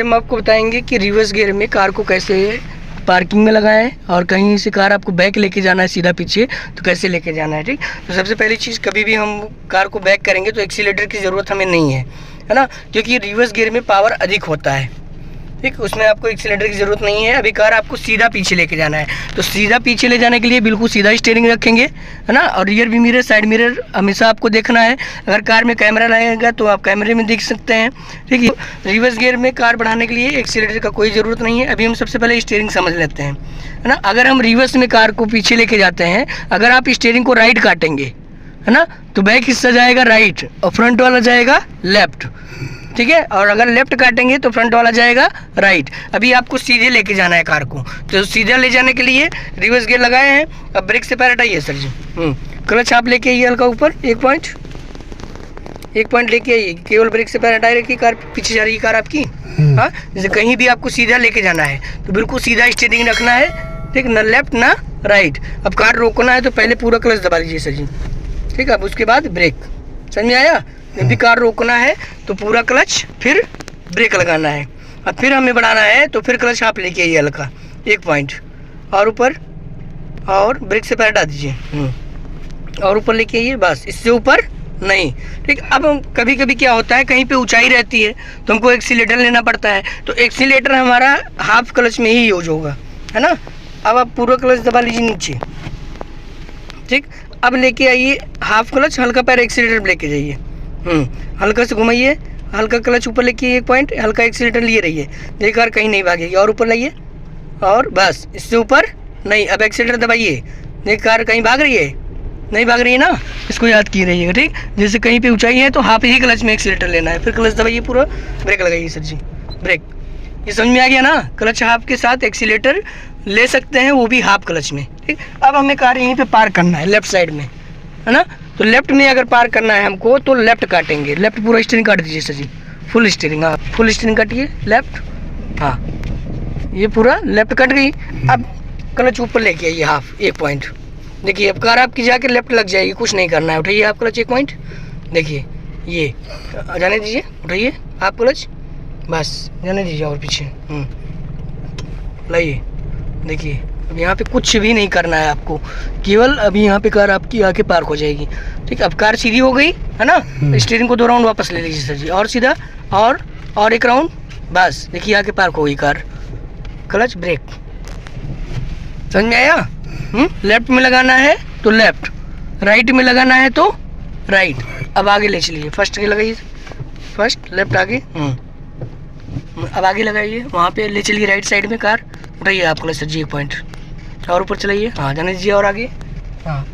हम आपको बताएंगे कि रिवर्स गियर में कार को कैसे पार्किंग में लगाएं और कहीं से कार आपको बैक लेके जाना है सीधा पीछे तो कैसे लेके जाना है। ठीक, तो सबसे पहली चीज़, कभी भी हम कार को बैक करेंगे तो एक्सीलेटर की ज़रूरत हमें नहीं है ना, क्योंकि रिवर्स गियर में पावर अधिक होता है। ठीक, उसमें आपको एक्सीलेटर की ज़रूरत नहीं है। अभी कार आपको सीधा पीछे लेके जाना है, तो सीधा पीछे ले जाने के लिए बिल्कुल सीधा स्टीयरिंग रखेंगे, है ना। और रियर भी मिरर, साइड मिरर हमेशा आपको देखना है। अगर कार में कैमरा लगेगा तो आप कैमरे में देख सकते हैं। ठीक है, रिवर्स गियर में कार बढ़ाने के लिए एक्सीलेटर का कोई ज़रूरत नहीं है। अभी हम सबसे पहले स्टीयरिंग समझ लेते हैं, है ना। अगर हम रिवर्स में कार को पीछे लेके जाते हैं, अगर आप स्टीयरिंग को राइट काटेंगे, है ना, तो बैक हिस्सा जाएगा राइट और फ्रंट वाला जाएगा लेफ्ट। ठीक है, और अगर लेफ्ट काटेंगे तो फ्रंट वाला जाएगा राइट। अभी आपको सीधे लेके जाना है कार को, तो सीधा ले जाने के लिए रिवर्स गियर लगाए हैं। अब ब्रेक से पैर हटाइए सर जी। क्लच आप लेके आइए हल्का ऊपर, एक पॉइंट लेके आइए। केवल ब्रेक से पैर हटाए रखिए, कार पीछे जा रही है कार आपकी। हाँ, जैसे कहीं भी आपको सीधा लेके जाना है तो बिल्कुल सीधा स्टीयरिंग रखना है। ठीक, ना लेफ्ट ना राइट। अब कार रोकना है तो पहले पूरा क्लच दबा लीजिए सर जी। ठीक है, अब उसके बाद ब्रेक। समझ में आया? जब भी कार रोकना है तो पूरा क्लच, फिर ब्रेक लगाना है। अब फिर हमें बढ़ाना है तो फिर क्लच आप लेके आइए हल्का, एक पॉइंट और ऊपर, और ब्रेक से पैर हटा दीजिए और ऊपर लेके आइए, बस, इससे ऊपर नहीं। ठीक, अब हम कभी कभी क्या होता है, कहीं पे ऊंचाई रहती है तो हमको एक्सीलेटर लेना पड़ता है, तो एक्सीलेटर हमारा हाफ क्लच में ही यूज होगा, है ना। अब आप पूरा क्लच दबा लीजिए नीचे। ठीक, अब लेके आइए हाफ क्लच, हल्का पैर एक्सीलेटर लेके जाइए। हल्का से घुमाइए, हल्का क्लच ऊपर लेके एक पॉइंट, हल्का एक्सीलेटर लिए रहिए, देखिए कार कहीं नहीं भागेगी। और ऊपर लाइए, और बस, इससे ऊपर नहीं। अब एक्सीलेटर दबाइए, देखिए कार कहीं भाग रही है, नहीं भाग रही है ना, इसको याद किए रहिएगा। ठीक, जैसे कहीं पे ऊंचाई है तो हाफ ही क्लच में एक्सीलेटर लेना है, फिर क्लच दबाइए पूरा, ब्रेक लगाइए सर जी, ब्रेक। ये समझ में आ गया ना, क्लच हाफ के साथ एक्सीलेटर ले सकते हैं, वो भी हाफ क्लच में। ठीक, अब हमें कार यहीं पे पार्क करना है लेफ्ट साइड में, है ना। तो लेफ्ट में अगर पार्क करना है हमको तो लेफ्ट काटेंगे, लेफ्ट पूरा स्टीयरिंग काट दीजिए सर जी, फुल स्टीयरिंग। हाँ, फुल स्टीयरिंग काटिए लेफ्ट। हाँ, ये पूरा लेफ्ट कट गई। अब क्लच ऊपर लेके आइए हाफ, एक पॉइंट। देखिए अब कार आपकी जाके लेफ्ट लग जाएगी, कुछ नहीं करना है। उठाइए आप क्लच, एक पॉइंट, देखिए ये जाने दीजिए, उठाइए आप क्लच, बस जाने दीजिए और पीछे लाइए। देखिए अब यहाँ पे कुछ भी नहीं करना है आपको, केवल अभी यहाँ पे कार आपकी आके पार्क हो जाएगी। ठीक, अब कार सीधी हो गई, है ना। स्टीयरिंग को 2 राउंड वापस ले लीजिए सर जी, और सीधा, और एक राउंड, बस। देखिए आके पार्क हो गई कार, क्लच, ब्रेक। समझ में आया? लेफ्ट में लगाना है तो लेफ्ट, राइट में लगाना है तो राइट। अब आगे ले चलिए, फर्स्ट लगाइए, फर्स्ट लेफ्ट आगे, अब आगे लगाइए, वहाँ पे ले चलिए राइट साइड में कार। उठाइए आप क्लच सर जी, एक पॉइंट, और ऊपर चलाइए। हाँ, जाने दीजिए, और आगे, हाँ,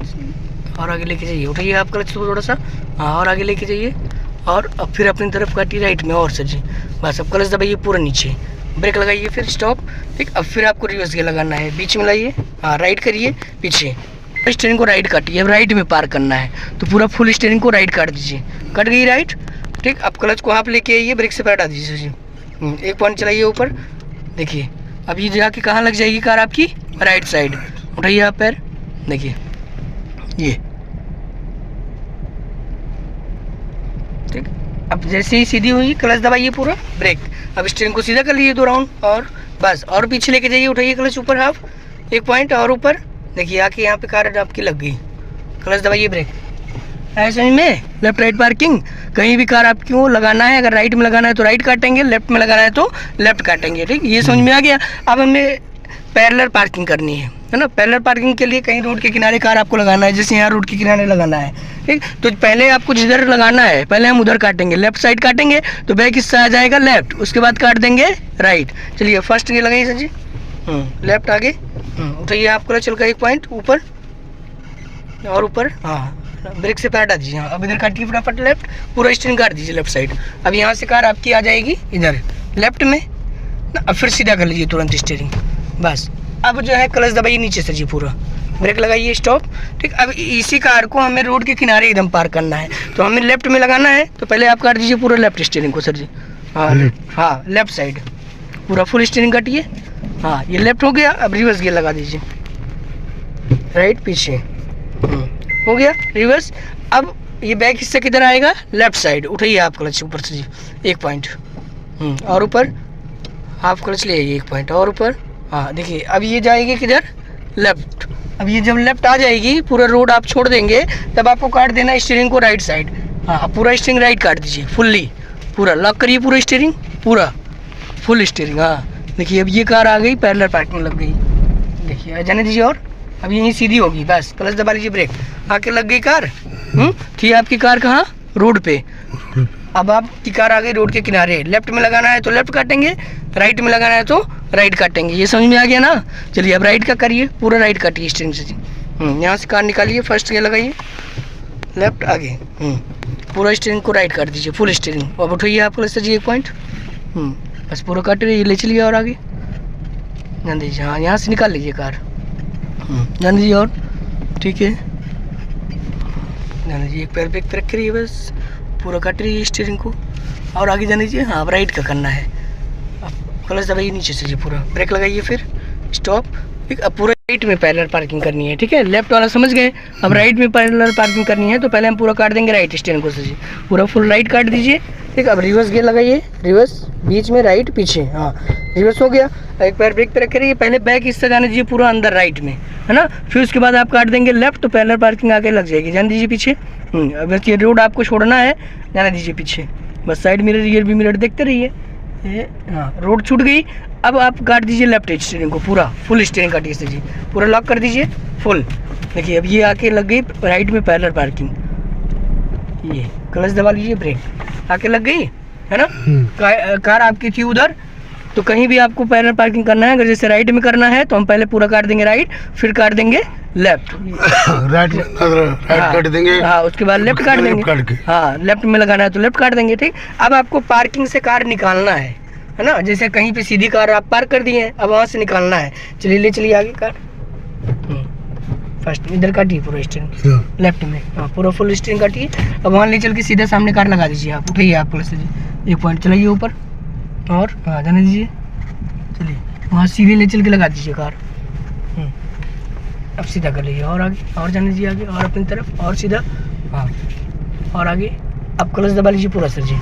और आगे लेके जाइए। उठाइए आप क्लच थोड़ा सा, हाँ, और आगे लेके जाइए, और अब फिर अपनी तरफ काटिए राइट में, और सर जी, बस। अब क्लच दबाइए पूरा नीचे, ब्रेक लगाइए, फिर स्टॉप। ठीक, अब फिर आपको रिवर्स गियर लगाना है, बीच में लाइए, हाँ, राइट करिए, पीछे स्टीयरिंग को राइट काटिए। अब राइट में पार्क करना है तो पूरा फुल स्टीयरिंग को राइट काट दीजिए, कट गई राइट। ठीक, अब क्लच को हाफ लेके आइए, ब्रेक से पैर हटा दीजिए सर जी, एक पॉइंट चलाइए ऊपर। देखिए अब ये जाके कहाँ लग जाएगी कार आपकी, राइट साइड। उठाइए आप पैर, देखिए ये। ठीक, अब जैसे ही सीधी हुई क्लच दबाइए पूरा, ब्रेक। अब स्टीयरिंग को सीधा कर लीजिए 2 राउंड, और बस, और पीछे लेके जाइए। उठाइए क्लच ऊपर हाफ, एक पॉइंट, और ऊपर। देखिए आके यहाँ पे कार आपकी लग गई, क्लच दबाइए, ब्रेक। ऐसे में लेफ्ट राइट पार्किंग, कहीं भी कार आपको लगाना है, अगर राइट में लगाना है तो राइट काटेंगे, लेफ्ट में लगाना है तो लेफ्ट काटेंगे। ठीक, ये समझ में आ गया। अब हमें पैरेलल पार्किंग करनी है ना। पैरेलल पार्किंग के लिए कहीं रोड के किनारे कार आपको लगाना है, जैसे यहाँ रोड के किनारे लगाना है। ठीक, तो पहले आपको जिधर लगाना है पहले हम उधर काटेंगे, लेफ्ट साइड काटेंगे तो बैक हिस्सा आ जाएगा लेफ्ट, उसके बाद काट देंगे राइट। चलिए फर्स्ट ये लगाइए सर जी, लेफ्ट आगे, उठाइए आप क्लच चल का, एक पॉइंट ऊपर, और ऊपर, हाँ, ब्रेक से पैर हटा दीजिए। हाँ, अब इधर काटिए फटाफट लेफ्ट, पूरा स्टीयरिंग काट दीजिए लेफ्ट साइड। अब यहाँ से कार आपकी आ जाएगी इधर लेफ्ट में ना। अब फिर सीधा कर लीजिए तुरंत स्टीयरिंग, बस। अब जो है क्लच दबाइए नीचे से जी, पूरा ब्रेक लगाइए, स्टॉप। ठीक, अब इसी कार को हमें रोड के किनारे एकदम पार्क करना है, तो हमें लेफ्ट में लगाना है, तो पहले आप काट दीजिए पूरा लेफ्ट स्टीयरिंग को सर जी। हाँ, लेफ्ट साइड पूरा फुल स्टीयरिंग काटिए। हाँ, ये लेफ्ट हो गया। अब रिवर्स गियर लगा दीजिए, राइट पीछे, हो गया रिवर्स। अब ये बैक हिस्सा किधर आएगा, लेफ्ट साइड। उठाइए आप क्लच ऊपर से जी, एक पॉइंट, और ऊपर, हाफ क्लच ले आइए 1 पॉइंट और ऊपर। हाँ देखिए अब ये जाएगी किधर, लेफ्ट। अब ये जब लेफ्ट आ जाएगी, पूरा रोड आप छोड़ देंगे, तब आपको काट देना स्टीयरिंग को राइट साइड। हाँ पूरा स्टीयरिंग राइट काट दीजिए फुल्ली, पूरा लॉक करिए, पूरा स्टीयरिंग पूरा फुल स्टीयरिंग। हाँ देखिए अब ये कार आ गई, पैरेलल पार्किंग लग गई। देखिए जाने दीजिए और अब यहीं सीधी होगी, बस क्लच दबा लीजिए, ब्रेक, आके लग गई कार। थी आपकी कार कहाँ, रोड पे। अब आपकी कार आ गई रोड के किनारे, लेफ्ट में लगाना है तो लेफ्ट काटेंगे, राइट में लगाना है तो राइट काटेंगे। ये समझ में आ गया ना। चलिए अब राइट का करिए, पूरा राइट काटिए स्टीयरिंग से। यहाँ से कार निकालिए, फर्स्ट गियर लगाइए, लेफ्ट आगे, पूरा स्टीयरिंग को राइट काट दीजिए, फुल स्टीयरिंग। अब उठाइए आप क्लच से जी 1 पॉइंट, बस पूरा काट रही, ले चलिए और आगे जान दीजिए। हाँ यहाँ से निकाल लीजिए कार, जान दीजिए और, ठीक है जान दीजिए। एक पैर ब्रेक पे रख रही है, बस पूरा काट रही है स्टीयरिंग को और आगे जाने दीजिए। हाँ अब राइट का करना है, अब क्लच दबाइए नीचे से जी, पूरा ब्रेक लगाइए, फिर स्टॉप। ठीक, अब पूरा राइट में पैरेलल पार्किंग करनी है, ठीक है। लेफ्ट वाला समझ गए, अब राइट में पैरेलल पार्किंग करनी है तो पहले हम पूरा काट देंगे राइट स्टीयरिंग को से जी, पूरा फुल राइट काट दीजिए। ठीक, अब रिवर्स गियर लगाइए, रिवर्स बीच में राइट पीछे, हाँ रिवर्स हो गया। एक पैर ब्रेक पे रख रही है, पहले बैक हिस्सा जाने दीजिए पूरा अंदर राइट में, है ना। फिर उसके बाद आप काट देंगे लेफ्ट तो पैरेलल पार्किंग आके लग जाएगी, जान दीजिए पीछे। अब ये रोड आपको छोड़ना है, जाने दीजिए पीछे, बस साइड मिरर रियर भी मिरर देखते रहिए। ये हाँ रोड छूट गई। अब आप काट दीजिए लेफ्ट स्टीयरिंग को, पूरा फुल स्टीयरिंग काटिए से जी, पूरा लॉक कर दीजिए फुल। देखिए अब ये आके लग गई राइट में पैरेलल पार्किंग, ये क्लच दबा लीजिए, ब्रेक आके लग गई, है ना। कार आपकी थी उधर, तो कहीं भी आपको पैरेलल पार्किंग करना है, अगर जैसे राइट में करना है तो हम पहले पूरा काट देंगे राइट, फिर काट देंगे लेफ्ट, राइट काट देंगे। हाँ उसके बाद लेफ्ट काट देंगे। हाँ लेफ्ट में लगाना है तो लेफ्ट काट देंगे। ठीक, अब आपको पार्किंग से कार निकालना है ना। जैसे कहीं पे सीधी कार आप पार्क कर दिए हैं, अब वहाँ से निकालना है। चलिए ले चलिए आगे कार, फर्स्ट इधर काटिए पूरा स्टीयरिंग लेफ्ट में, हाँ पूरा फुल स्टीयरिंग काटिए। अब वहाँ ले चल के सीधा सामने कार लगा दीजिए आप, उठाइए आप प्लस जी 1 पॉइंट चलाइए ऊपर और हाँ जाने दीजिए। चलिए वहाँ सीधे ले चल के लगा दीजिए कार, अब सीधा कर लीजिए और आगे और जाने दीजिए आगे और अपनी तरफ और सीधा, हाँ और आगे। अब क्लच दबा लीजिए पूरा सर जी।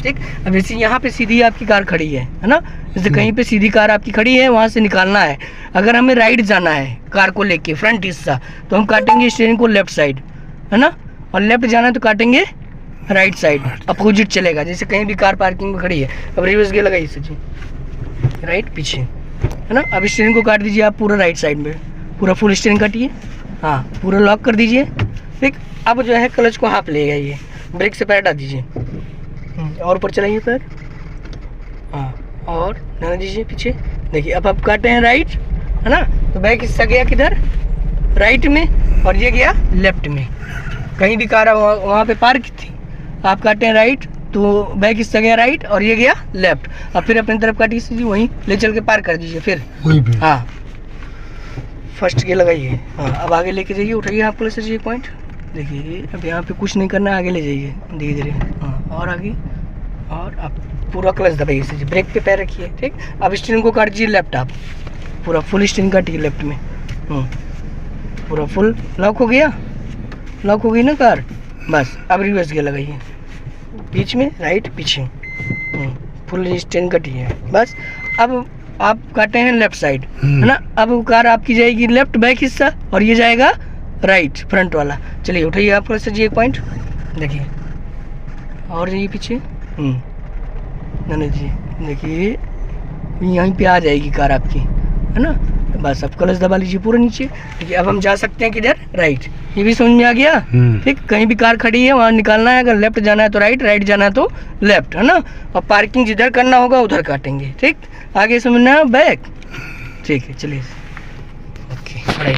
ठीक, अब जैसे यहाँ पे सीधी आपकी कार खड़ी है ना, जैसे कहीं पे सीधी कार आपकी खड़ी है वहाँ से निकालना है। अगर हमें राइट जाना है कार को लेके फ्रंट हिस्सा, तो हम काटेंगे स्टीयरिंग को लेफ्ट साइड, है ना, और लेफ्ट जाना है तो काटेंगे राइट साइड, अपोजिट चलेगा। जैसे कहीं भी कार पार्किंग में खड़ी है, अब रिवर्स गियर लगाइए सर जी, राइट पीछे, है ना। अब स्टीयरिंग को काट दीजिए आप पूरा राइट साइड में, पूरा फुल स्टीयरिंग काटिए, हाँ पूरा लॉक कर दीजिए। ठीक, अब जो है क्लच को हाफ ले जाइए, ब्रेक से पैर हटा दीजिए और ऊपर चलाइए पैर, हाँ और जाने दीजिए पीछे। देखिए अब आप काटे हैं राइट, है ना, तो बैक हिस्सा गया किधर, राइट में, और ये गया लेफ्ट में। कहीं भी कार वहाँ पे पार्क थी, आप काटे हैं राइट तो बैक हिस्सा गया राइट और ये गया लेफ्ट। अब फिर अपनी तरफ काटिए जी, वहीं ले चल के पार्क कर दीजिए फिर, हाँ फर्स्ट गियर लगाइए। हाँ अब आगे लेके जाइए, उठाइए आप प्लस जी 1 पॉइंट। देखिए अब यहाँ पे कुछ नहीं करना है, आगे ले जाइए धीरे धीरे, हाँ और आगे, और अब पूरा क्लच दबाइए से जी, ब्रेक पे पैर रखिए। ठीक, अब स्टीयरिंग को काट दीजिए लेफ्ट, आप पूरा फुल स्टीयरिंग काटिए लेफ्ट में, पूरा फुल लॉक हो गया, लॉक हो गई ना कार, बस अब रिवर्स गियर लगाइए, बीच में राइट पीछे, फुल स्टीयरिंग काटिए बस। अब आप काटे हैं लेफ्ट साइड, है ना। अब कार आपकी जाएगी लेफ्ट बैक हिस्सा और ये जाएगा राइट फ्रंट वाला। चलिए उठाइए आप प्लस जी 1 पॉइंट, देखिए और जाइए पीछे, नहीं जी देखिए यहीं पे आ जाएगी कार आपकी, है ना। बस अब क्लच दबा लीजिए पूरा नीचे। देखिए अब हम जा सकते हैं किधर, राइट, ये भी समझ में आ गया। ठीक, कहीं भी कार खड़ी है वहाँ निकालना है, अगर लेफ्ट जाना है तो राइट, राइट जाना है तो लेफ्ट, है ना। और पार्किंग जिधर करना होगा उधर काटेंगे। ठीक, आगे समझना है बैक, ठीक है चलिए ओके।